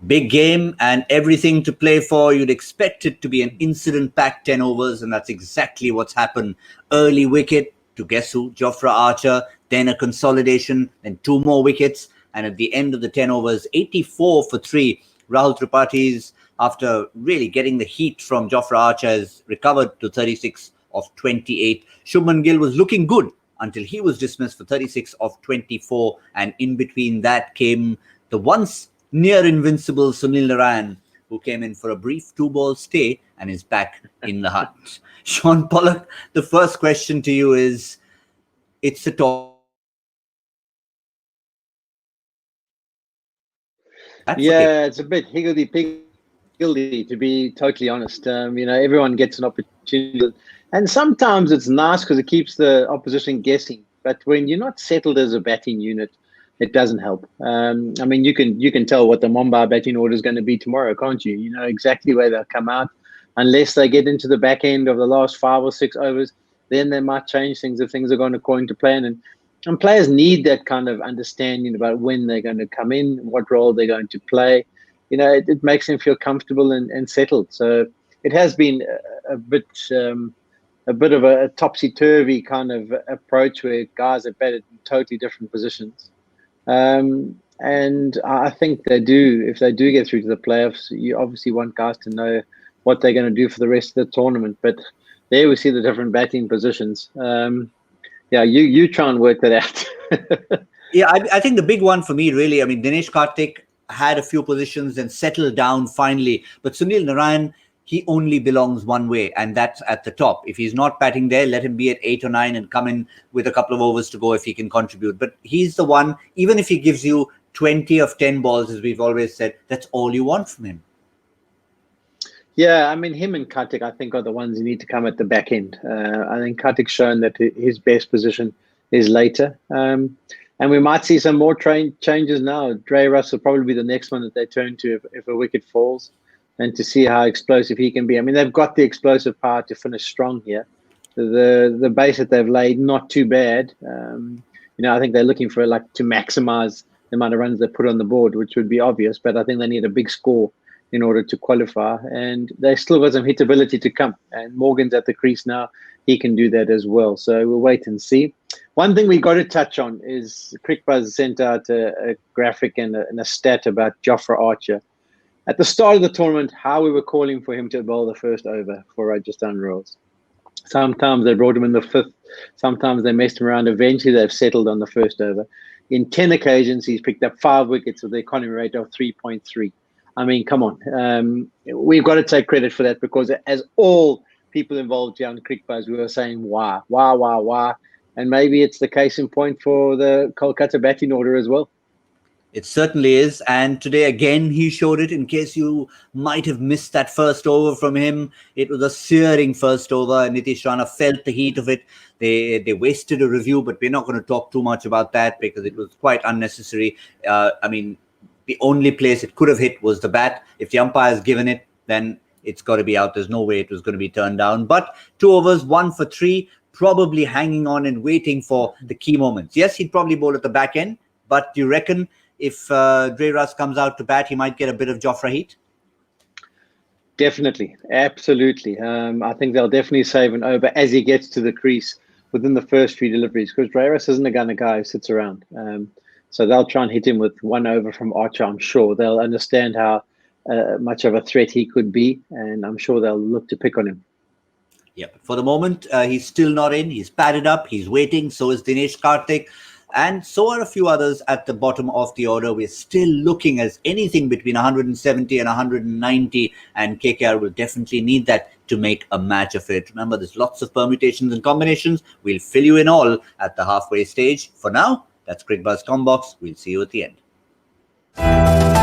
Big game and everything to play for. You'd expect it to be an incident-packed 10 overs, and that's exactly what's happened. Early wicket to guess who? Jofra Archer, then a consolidation, then 2 more wickets, and at the end of the 10 overs, 84 for 3. Rahul Tripathi, after really getting the heat from Jofra Archer, has recovered to 36 of 28. Shubman Gill was looking good until he was dismissed for 36 of 24, and in between that came the once near invincible Sunil Narayan, who came in for a brief 2-ball stay and is back in the hunt. Sean Pollock, the first question to you is, it's a talk. Yeah, it's a bit higgledy-piggledy, to be totally honest. Everyone gets an opportunity. And sometimes it's nice because it keeps the opposition guessing. But when you're not settled as a batting unit, it doesn't help. You can tell what the Mumbai batting order is going to be tomorrow, can't you? You know exactly where they'll come out. Unless they get into the back end of the last 5 or 6 overs, then they might change things if things are going according to plan. And players need that kind of understanding about when they're going to come in, what role they're going to play. It makes them feel comfortable and settled. So it has been a bit of a topsy-turvy kind of approach where guys have batted in totally different positions. And I think if they do get through to the playoffs, you obviously want guys to know what they're going to do for the rest of the tournament. But there we see the different batting positions. You try and work that out. Yeah, I think the big one for me, really, Dinesh Karthik had a few positions and settled down finally. But Sunil Narayan, he only belongs one way, and that's at the top. If he's not batting there, let him be at 8 or 9 and come in with a couple of overs to go if he can contribute. But he's the one, even if he gives you 20 of 10 balls, as we've always said, that's all you want from him. Yeah, him and Karthik, I think, are the ones who need to come at the back end. I think Karthik's shown that his best position is later. And we might see some more changes now. Dre Russ will probably be the next one that they turn to if a wicket falls, and to see how explosive he can be. They've got the explosive power to finish strong here. The base that they've laid, not too bad. I think they're looking for to maximize the amount of runs they put on the board, which would be obvious, but I think they need a big score in order to qualify, and they still got some hitability to come. And Morgan's at the crease now; he can do that as well. So we'll wait and see. One thing we got to touch on is Crickbuzz sent out a graphic and a stat about Jofra Archer at the start of the tournament. How we were calling for him to bowl the first over for Rajasthan Royals. Sometimes they brought him in the 5th. Sometimes they messed him around. Eventually, they've settled on the first over. In 10 occasions, he's picked up 5 wickets with the economy rate of 3.3. Come on. We've got to take credit for that, because as all people involved here on Crickbuzz, we were saying, why? And maybe it's the case in point for the Kolkata batting order as well. It certainly is. And today, again, he showed it. In case you might have missed that first over from him, it was a searing first over. Nitish Rana felt the heat of it. They wasted a review, but we're not going to talk too much about that because it was quite unnecessary. The only place it could have hit was the bat. If the umpire's given it, then it's got to be out. There's no way it was going to be turned down. But 2 overs, 1 for 3, probably hanging on and waiting for the key moments. Yes, he'd probably bowl at the back end, but do you reckon if Dre Russ comes out to bat, he might get a bit of Jofra heat? Definitely. Absolutely. I think they'll definitely save an over as he gets to the crease within the first 3 deliveries, because Dre Russ isn't the kind of guy who sits around. So they'll try and hit him with 1 over from Archer, I'm sure. They'll understand how much of a threat he could be, and I'm sure they'll look to pick on him. Yeah, but for the moment, he's still not in. He's padded up. He's waiting. So is Dinesh Karthik. And so are a few others at the bottom of the order. We're still looking at anything between 170 and 190. And KKR will definitely need that to make a match of it. Remember, there's lots of permutations and combinations. We'll fill you in all at the halfway stage. For now, that's Crickbuzz Combox. We'll see you at the end.